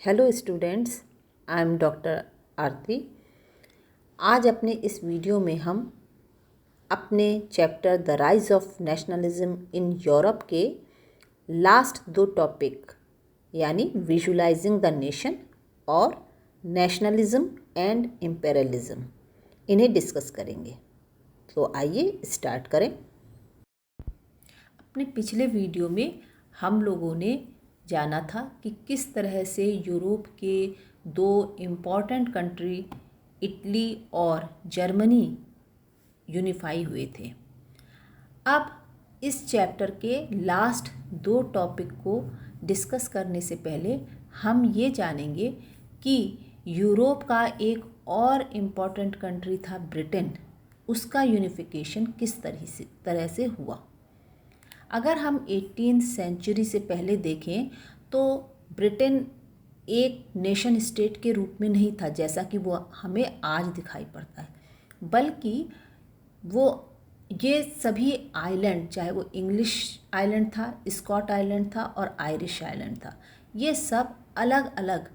Hello students, I am doctor Aarti. आज अपने इस वीडियो में हम अपने chapter the rise of nationalism in Europe के लास्ट दो टॉपिक यानी विजुलाइजिंग द नेशन और नेशनलिज्म एंड इम्पेरियलिज्म इन्हें डिस्कस करेंगे। तो आइए स्टार्ट करें। अपने पिछले वीडियो में हम लोगों ने जाना था कि किस तरह से यूरोप के दो इम्पॉर्टेंट कंट्री इटली और जर्मनी यूनिफाई हुए थे। अब इस चैप्टर के लास्ट दो टॉपिक को डिस्कस करने से पहले हम ये जानेंगे कि यूरोप का एक और इम्पॉर्टेंट कंट्री था ब्रिटेन, उसका यूनिफिकेशन किस तरह से हुआ। अगर हम 18th सेंचुरी से पहले देखें तो ब्रिटेन एक नेशन स्टेट के रूप में नहीं था जैसा कि वो हमें आज दिखाई पड़ता है, बल्कि ये सभी आइलैंड, चाहे वो इंग्लिश आइलैंड था, स्कॉट आइलैंड था और आयरिश आइलैंड था, ये सब अलग अलग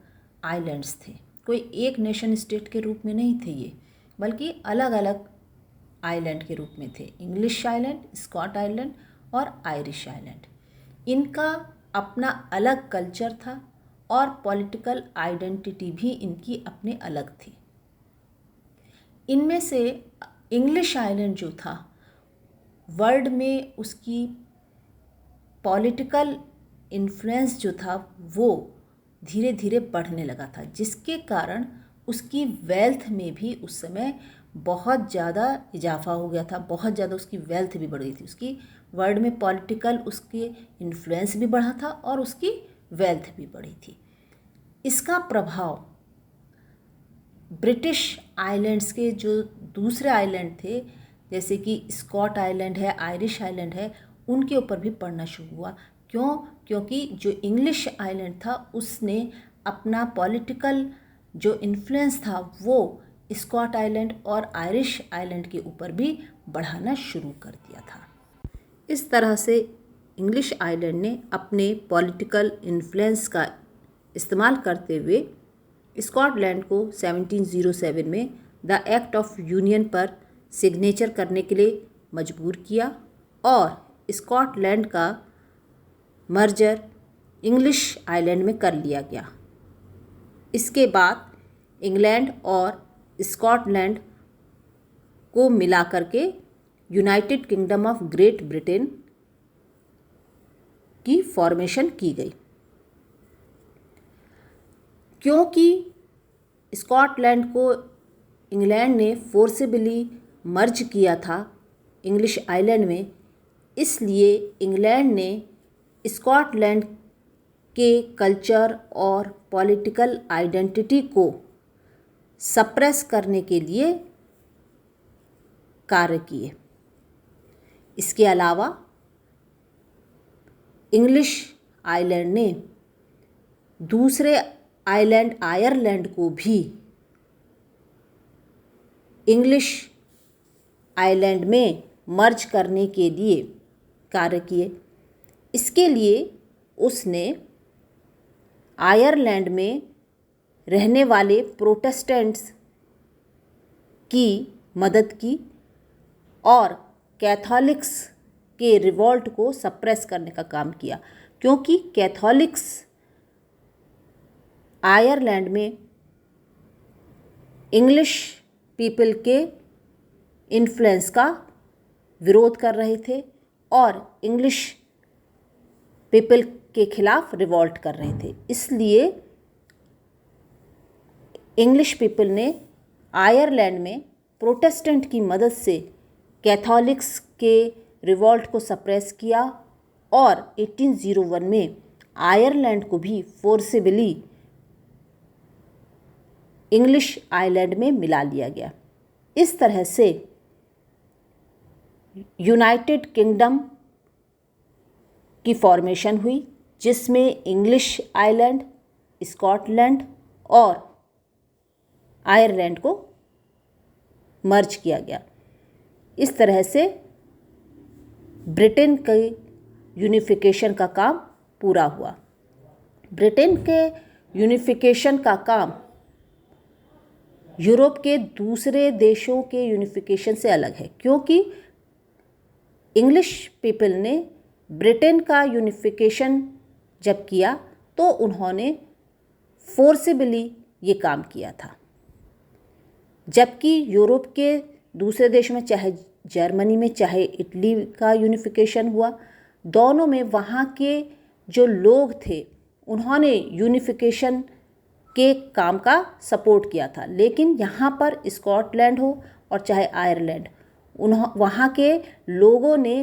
आइलैंड्स थे। कोई एक नेशन स्टेट के रूप में नहीं थे ये, बल्कि अलग अलग आइलैंड के रूप में थे। इंग्लिश आइलैंड, स्कॉट आइलैंड और आयरिश आइलैंड। इनका अपना अलग कल्चर था और पॉलिटिकल आइडेंटिटी भी इनकी अपने अलग थी। इनमें से इंग्लिश आइलैंड जो था, वर्ल्ड में उसकी पॉलिटिकल इन्फ्लुएंस जो था वो धीरे धीरे बढ़ने लगा था, जिसके कारण उसकी वेल्थ में भी उस समय बहुत ज़्यादा इजाफा हो गया था। बहुत ज़्यादा उसकी वेल्थ भी बढ़ गई थी, उसकी वर्ल्ड में पॉलिटिकल उसके इन्फ्लुएंस भी बढ़ा था और उसकी वेल्थ भी बढ़ी थी। इसका प्रभाव ब्रिटिश आइलैंड्स के जो दूसरे आइलैंड थे, जैसे कि स्कॉट आइलैंड है, आयरिश आइलैंड है, उनके ऊपर भी पड़ना शुरू हुआ। क्योंकि जो इंग्लिश आइलैंड था उसने अपना पॉलिटिकल जो इन्फ्लुएंस था वो स्कॉट आइलैंड और आयरिश आइलैंड के ऊपर भी बढ़ाना शुरू कर दिया था। इस तरह से इंग्लिश आइलैंड ने अपने पॉलिटिकल इन्फ्लुएंस का इस्तेमाल करते हुए स्कॉटलैंड को 1707 में द एक्ट ऑफ यूनियन पर सिग्नेचर करने के लिए मजबूर किया और स्कॉटलैंड का मर्जर इंग्लिश आइलैंड में कर लिया गया। इसके बाद इंग्लैंड और स्कॉटलैंड को मिला करके United kingdom of great Britain की फॉर्मेशन की गई। क्योंकि स्कॉटलैंड को इंग्लैंड ने फोर्सेबली मर्ज किया था इंग्लिश आइलैंड में, इसलिए इंग्लैंड ने स्कॉटलैंड के कल्चर और पॉलिटिकल आइडेंटिटी को सप्रेस करने के लिए कार्य किए। इसके अलावा इंग्लिश आइलैंड ने दूसरे आइलैंड आयरलैंड को भी इंग्लिश आइलैंड में मर्ज करने के लिए कार्य किए। इसके लिए उसने आयरलैंड में रहने वाले प्रोटेस्टेंट्स की मदद की और कैथोलिक्स के रिवॉल्ट को सप्रेस करने का काम किया, क्योंकि कैथोलिक्स आयरलैंड में इंग्लिश पीपल के इन्फ्लुएंस का विरोध कर रहे थे और इंग्लिश पीपल के खिलाफ रिवॉल्ट कर रहे थे। इसलिए इंग्लिश पीपल ने आयरलैंड में प्रोटेस्टेंट की मदद से कैथोलिक्स के रिवॉल्ट को सप्रेस किया और 1801 में आयरलैंड को भी फोर्सेबली इंग्लिश आइलैंड में मिला लिया गया। इस तरह से यूनाइटेड किंगडम की फॉर्मेशन हुई, जिसमें इंग्लिश आइलैंड, स्कॉटलैंड और आयरलैंड को मर्ज किया गया। इस तरह से ब्रिटेन के यूनिफिकेशन का काम पूरा हुआ। ब्रिटेन के यूनिफिकेशन का काम यूरोप के दूसरे देशों के यूनिफिकेशन से अलग है, क्योंकि इंग्लिश पीपल ने ब्रिटेन का यूनिफिकेशन जब किया तो उन्होंने फोर्सिबली ये काम किया था, जबकि यूरोप के दूसरे देशों में, चाहे जर्मनी में चाहे इटली का यूनिफिकेशन हुआ, दोनों में वहाँ के जो लोग थे उन्होंने यूनिफिकेशन के काम का सपोर्ट किया था। लेकिन यहाँ पर स्कॉटलैंड हो और चाहे आयरलैंड, वहाँ के लोगों ने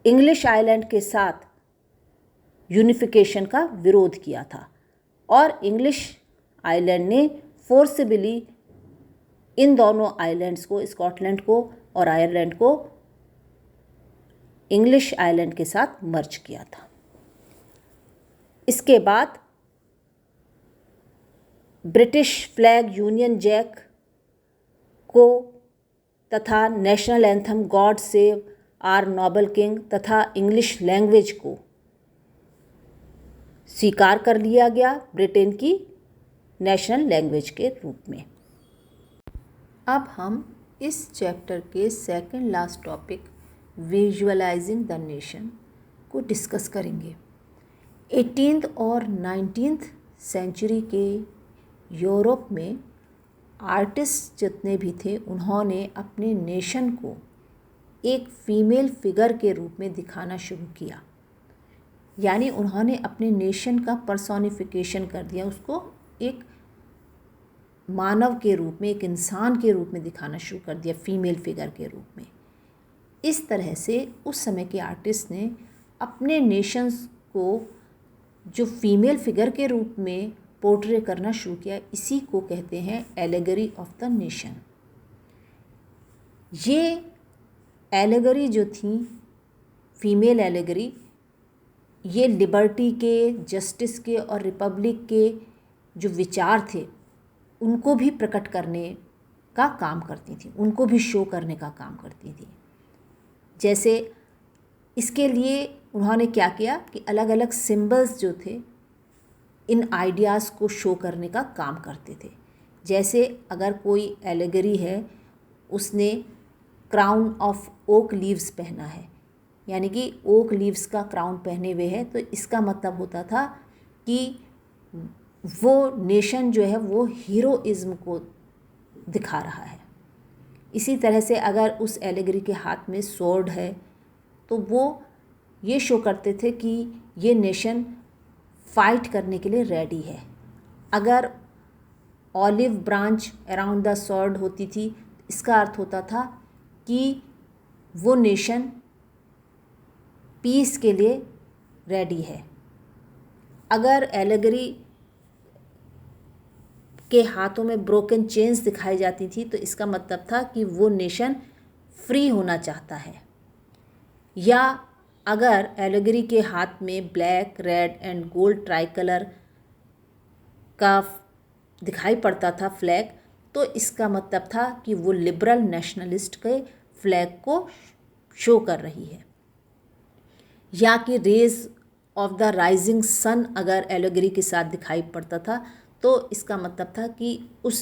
इंग्लिश आइलैंड के साथ यूनिफिकेशन का विरोध किया था और इंग्लिश आइलैंड ने फोर्सिबली इन दोनों आइलैंड्स को, स्कॉटलैंड को और आयरलैंड को, इंग्लिश आइलैंड के साथ मर्ज किया था। इसके बाद ब्रिटिश फ्लैग, यूनियन जैक को तथा national anthem God save our noble king तथा इंग्लिश लैंग्वेज को स्वीकार कर लिया गया ब्रिटेन की नेशनल लैंग्वेज के रूप में। अब हम इस चैप्टर के second last topic visualising the nation को डिस्कस करेंगे। 18th और 19th सेंचुरी के यूरोप में आर्टिस्ट जितने भी थे उन्होंने अपने नेशन को एक फीमेल फिगर के रूप में दिखाना शुरू किया, यानी उन्होंने अपने नेशन का पर्सोनिफिकेशन कर दिया, उसको एक मानव के रूप में, एक इंसान के रूप में दिखाना शुरू कर दिया, फीमेल फिगर के रूप में। इस तरह से उस समय के आर्टिस्ट ने अपने नेशंस को जो फीमेल फिगर के रूप में पोर्ट्रे करना शुरू किया, इसी को कहते हैं एलेगरी ऑफ द नेशन। ये एलेगरी जो थी, फीमेल एलेगरी, ये लिबर्टी के, जस्टिस के और रिपब्लिक के जो विचार थे उनको भी प्रकट करने का काम करती थी, उनको भी शो करने का काम करती थी। जैसे इसके लिए उन्होंने क्या किया कि अलग अलग सिंबल्स जो थे इन आइडियाज़ को शो करने का काम करते थे। जैसे अगर कोई एलेगरी है, उसने क्राउन ऑफ ओक लीव्स पहना है, यानी कि ओक लीव्स का क्राउन पहने हुए है, तो इसका मतलब होता था कि वो नेशन जो है वो हीरोइज्म को दिखा रहा है। इसी तरह से अगर उस एलेगरी के हाथ में स्वॉर्ड है तो वो ये शो करते थे कि ये नेशन फाइट करने के लिए रेडी है। अगर olive branch around the sword होती थी, इसका अर्थ होता था कि वो नेशन पीस के लिए रेडी है। अगर एलेगरी के हाथों में ब्रोकन चेन्स दिखाई जाती थी तो इसका मतलब था कि वो नेशन फ्री होना चाहता है। या अगर एलेगरी के हाथ में black, red and gold try colour का दिखाई पड़ता था फ्लैग, तो इसका मतलब था कि वो लिबरल नेशनलिस्ट के फ्लैग को शो कर रही है। या कि rays of the rising sun अगर एलेगरी के साथ दिखाई पड़ता था तो इसका मतलब था कि उस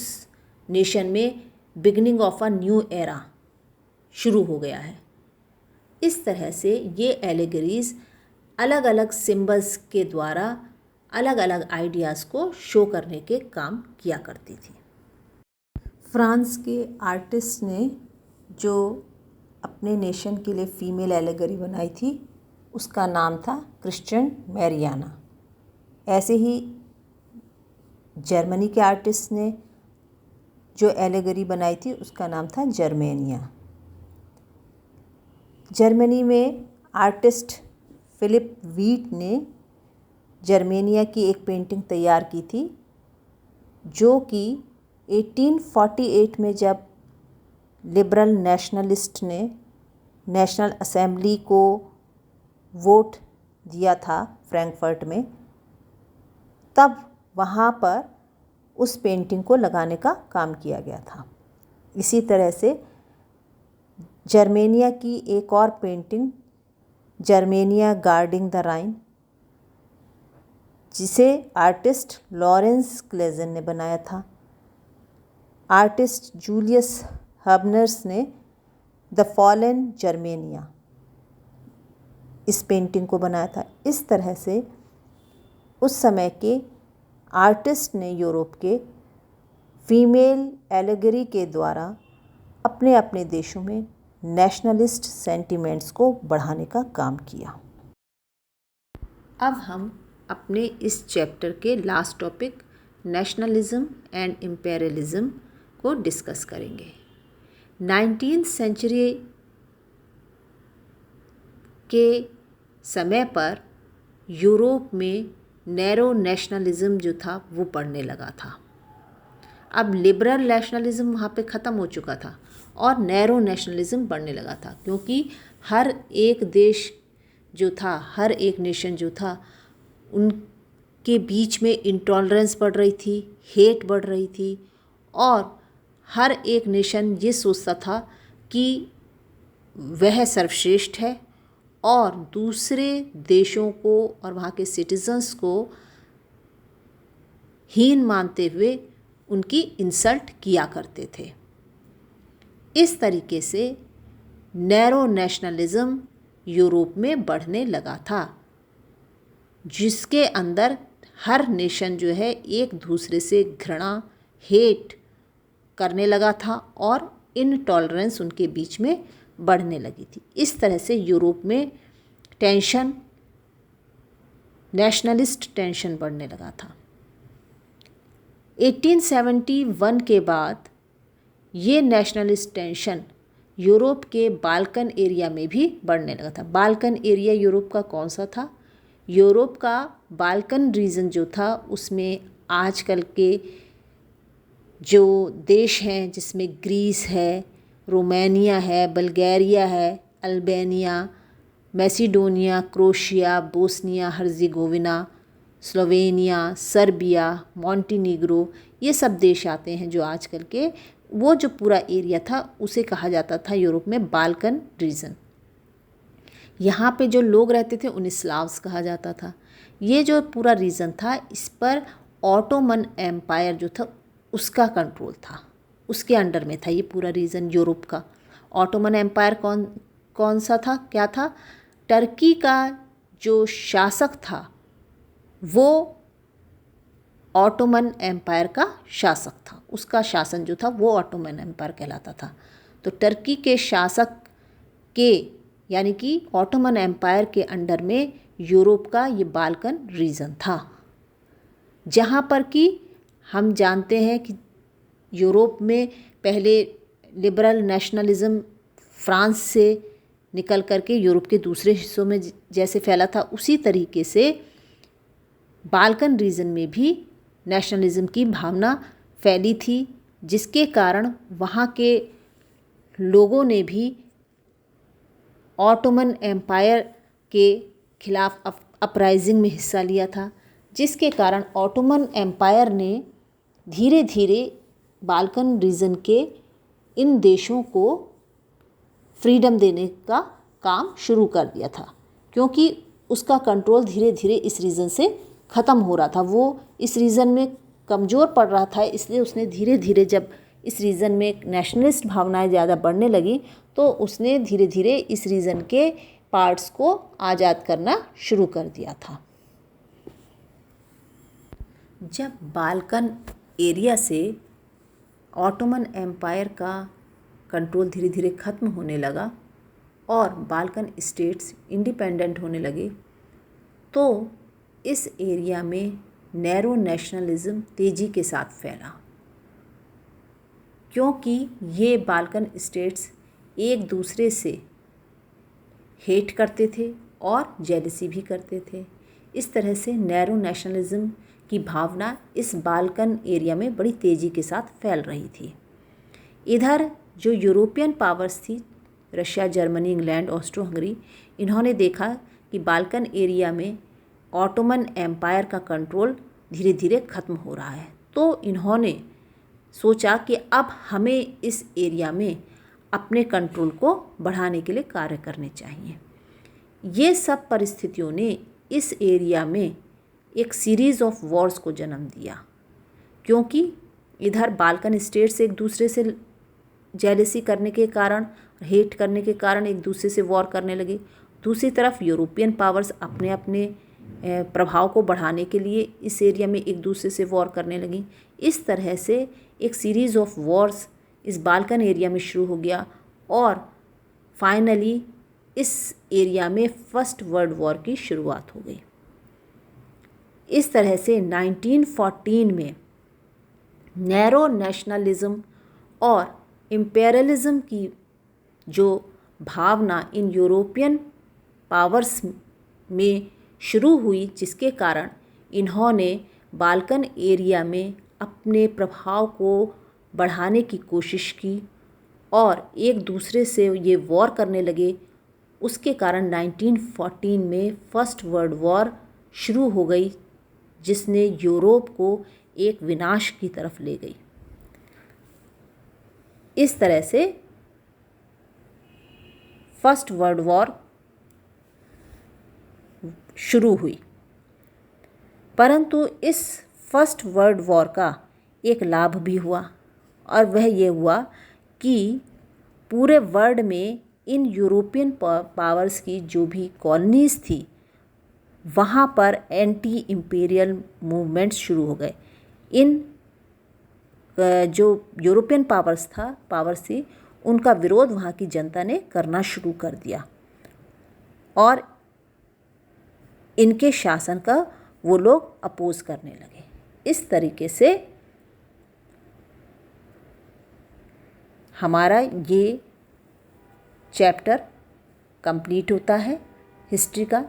नेशन में beginning of a new era शुरू हो गया है। इस तरह से ये एलेगरीज अलग अलग सिंबल्स के द्वारा अलग अलग आइडियाज़ को शो करने के काम किया करती थी। फ्रांस के आर्टिस्ट ने जो अपने नेशन के लिए फ़ीमेल एलेगरी बनाई थी उसका नाम था क्रिश्चियन मैरियाना। ऐसे ही जर्मनी के आर्टिस्ट ने जो एलेगरी बनाई थी उसका नाम था जर्मेनिया। जर्मनी में आर्टिस्ट फिलिप वीट ने जर्मेनिया की एक पेंटिंग तैयार की थी, जो कि 1848 में जब लिबरल नेशनलिस्ट ने नेशनल असेंबली को वोट दिया था फ्रैंकफर्ट में, तब वहाँ पर उस पेंटिंग को लगाने का काम किया गया था। इसी तरह से जर्मेनिया की एक और पेंटिंग, जर्मेनिया गार्डिंग द राइन, जिसे आर्टिस्ट लॉरेंस क्लेजन ने बनाया था। आर्टिस्ट जूलियस हबनर्स ने द फॉलन जर्मेनिया इस पेंटिंग को बनाया था। इस तरह से उस समय के आर्टिस्ट ने यूरोप के फीमेल एलेगरी के द्वारा अपने अपने देशों में नेशनलिस्ट सेंटिमेंट्स को बढ़ाने का काम किया। अब हम अपने इस चैप्टर के last topic nationalism and imperialism को डिस्कस करेंगे। 19वीं सेंचुरी के समय पर यूरोप में नैरो नेशनलिज्म जो था वो बढ़ने लगा था। अब लिबरल नेशनलिज्म वहाँ पे ख़त्म हो चुका था और नैरो नेशनलिज्म बढ़ने लगा था, क्योंकि हर एक देश जो था, हर एक नेशन जो था, उनके बीच में इंटॉलरेंस बढ़ रही थी, हेट बढ़ रही थी और हर एक नेशन ये सोचता था कि वह सर्वश्रेष्ठ है और दूसरे देशों को और वहाँ के सिटीजन्स को हीन मानते हुए उनकी इंसल्ट किया करते थे। इस तरीके से नैरो नेशनलिज्म यूरोप में बढ़ने लगा था, जिसके अंदर हर नेशन जो है एक दूसरे से घृणा, हेट करने लगा था और इनटॉलरेंस उनके बीच में बढ़ने लगी थी। इस तरह से यूरोप में टेंशन, नेशनलिस्ट टेंशन बढ़ने लगा था। 1871 के बाद ये नेशनलिस्ट टेंशन यूरोप के बाल्कन एरिया में भी बढ़ने लगा था। बाल्कन एरिया यूरोप का कौन सा था? यूरोप का बाल्कन रीजन जो था उसमें आजकल के जो देश हैं, जिसमें ग्रीस है, रोमानिया है, बल्गारिया है, Albania, Macedonia, Croatia, Bosnia Herzegovina, Slovenia, Serbia, Montenegro, ये सब देश आते हैं जो आजकल के, वो जो पूरा एरिया था उसे कहा जाता था यूरोप में बाल्कन रीजन। यहाँ पे जो लोग रहते थे उन्हें स्लाव्स कहा जाता था। ये जो पूरा रीजन था, इस पर ऑटोमन एम्पायर जो था उसका कंट्रोल था, उसके अंडर में था ये पूरा रीजन यूरोप का। ऑटोमन एम्पायर कौन सा था, क्या था? टर्की का जो शासक था वो ऑटोमन एम्पायर का शासक था, उसका शासन जो था वो ऑटोमन एम्पायर कहलाता था। तो टर्की के शासक के यानी कि ऑटोमन एम्पायर के अंडर में यूरोप का ये बाल्कन रीजन था, जहाँ पर कि हम जानते हैं कि यूरोप में पहले लिबरल नेशनलिज्म फ्रांस से निकल करके यूरोप के दूसरे हिस्सों में जैसे फैला था, उसी तरीके से बाल्कन रीजन में भी नेशनलिज्म की भावना फैली थी, जिसके कारण वहाँ के लोगों ने भी ऑटोमन एम्पायर के खिलाफ अपराइजिंग में हिस्सा लिया था, जिसके कारण ऑटोमन एम्पायर ने धीरे धीरे बाल्कन रीजन के इन देशों को फ्रीडम देने का काम शुरू कर दिया था, क्योंकि उसका कंट्रोल धीरे धीरे इस रीजन से ख़त्म हो रहा था। वो इस रीजन में कमज़ोर पड़ रहा था, इसलिए उसने धीरे धीरे, जब इस रीजन में नेशनलिस्ट भावनाएं ज़्यादा बढ़ने लगी, तो उसने धीरे धीरे इस रीजन के पार्ट्स को आज़ाद करना शुरू कर दिया था। जब बाल्कन एरिया से ऑटोमन एम्पायर का कंट्रोल धीरे धीरे ख़त्म होने लगा और बाल्कन स्टेट्स इंडिपेंडेंट होने लगे, तो इस एरिया में नैरो नेशनलिज्म तेज़ी के साथ फैला, क्योंकि ये बाल्कन स्टेट्स एक दूसरे से हेट करते थे और जेलसी भी करते थे। इस तरह से नैरो नेशनलिज्म की भावना इस बाल्कन एरिया में बड़ी तेज़ी के साथ फैल रही थी। इधर जो यूरोपियन पावर्स थी, Russia, Germany, England, Austro Hungary, इन्होंने देखा कि बाल्कन एरिया में ऑटोमन एम्पायर का कंट्रोल धीरे धीरे ख़त्म हो रहा है, तो इन्होंने सोचा कि अब हमें इस एरिया में अपने कंट्रोल को बढ़ाने के लिए कार्य करने चाहिए। ये सब परिस्थितियों ने इस एरिया में एक सीरीज़ ऑफ वॉर्स को जन्म दिया, क्योंकि इधर बाल्कन स्टेट्स एक दूसरे से जेलसी करने के कारण, हेट करने के कारण एक दूसरे से वॉर करने लगे। दूसरी तरफ यूरोपियन पावर्स अपने अपने प्रभाव को बढ़ाने के लिए इस एरिया में एक दूसरे से वॉर करने लगी। इस तरह से एक सीरीज़ ऑफ वॉर्स इस बाल्कन एरिया में शुरू हो गया और फाइनली इस एरिया में फर्स्ट वर्ल्ड वॉर की शुरुआत हो गई। इस तरह से 1914 में नैरो नेशनलिज्म और इम्पेरियलिज्म की जो भावना इन यूरोपियन पावर्स में शुरू हुई, जिसके कारण इन्होंने बाल्कन एरिया में अपने प्रभाव को बढ़ाने की कोशिश की और एक दूसरे से ये वॉर करने लगे। उसके कारण 1914 में फर्स्ट वर्ल्ड वॉर शुरू हो गई, जिसने यूरोप को एक विनाश की तरफ ले गई। इस तरह से फर्स्ट वर्ल्ड वॉर शुरू हुई। परंतु इस फर्स्ट वर्ल्ड वॉर का एक लाभ भी हुआ, और वह ये हुआ कि पूरे वर्ल्ड में इन यूरोपियन पावर्स की जो भी कॉलोनीज़ थी, वहाँ पर एंटी इम्पीरियल मूवमेंट्स शुरू हो गए। इन जो यूरोपियन पावर्स थी, उनका विरोध वहाँ की जनता ने करना शुरू कर दिया और इनके शासन का वो लोग अपोज करने लगे। इस तरीके से हमारा ये चैप्टर कंप्लीट होता है हिस्ट्री का,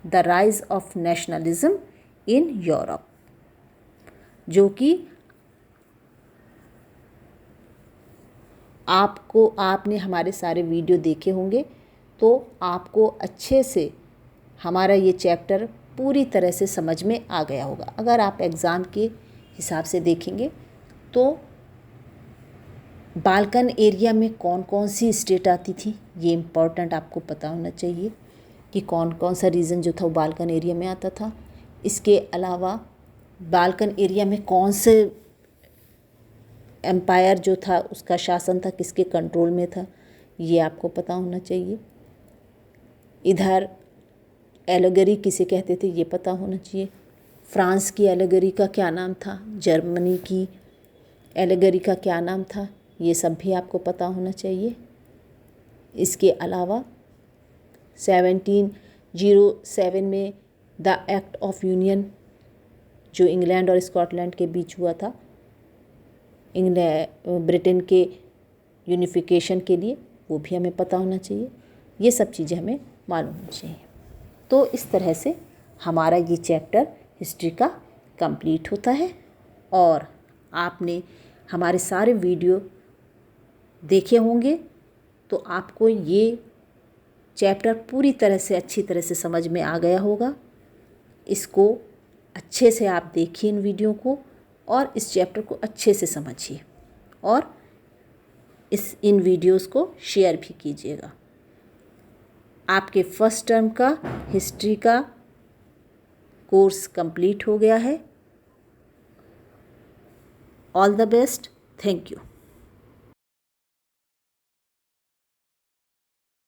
the rise of nationalism in Europe, जो कि आपने हमारे सारे वीडियो देखे होंगे तो आपको अच्छे से हमारा ये चैप्टर पूरी तरह से समझ में आ गया होगा। अगर आप एग्ज़ाम के हिसाब से देखेंगे तो बाल्कन एरिया में कौन कौन सी स्टेट आती थी, ये इम्पोर्टेंट आपको पता होना चाहिए कि कौन कौन सा रीजन जो था वो बाल्कन एरिया में आता था। इसके अलावा बाल्कन एरिया में कौन से एम्पायर जो था उसका शासन था, किसके कंट्रोल में था, ये आपको पता होना चाहिए। इधर एलेगरी किसे कहते थे ये पता होना चाहिए। फ्रांस की एलेगरी का क्या नाम था, जर्मनी की एलेगरी का क्या नाम था, ये सब भी आपको पता होना चाहिए। इसके अलावा 1707 में द एक्ट ऑफ यूनियन जो इंग्लैंड और स्कॉटलैंड के बीच हुआ था, ब्रिटेन के यूनिफिकेशन के लिए, वो भी हमें पता होना चाहिए। ये सब चीज़ें हमें मालूम होनी चाहिए। तो इस तरह से हमारा ये चैप्टर हिस्ट्री का कंप्लीट होता है और आपने हमारे सारे वीडियो देखे होंगे तो आपको ये चैप्टर पूरी तरह से अच्छी तरह से समझ में आ गया होगा। इसको अच्छे से आप देखिए इन वीडियो को और इस चैप्टर को अच्छे से समझिए और इन वीडियोस को शेयर भी कीजिएगा। आपके फर्स्ट टर्म का हिस्ट्री का कोर्स कंप्लीट हो गया है। All the best. Thank you.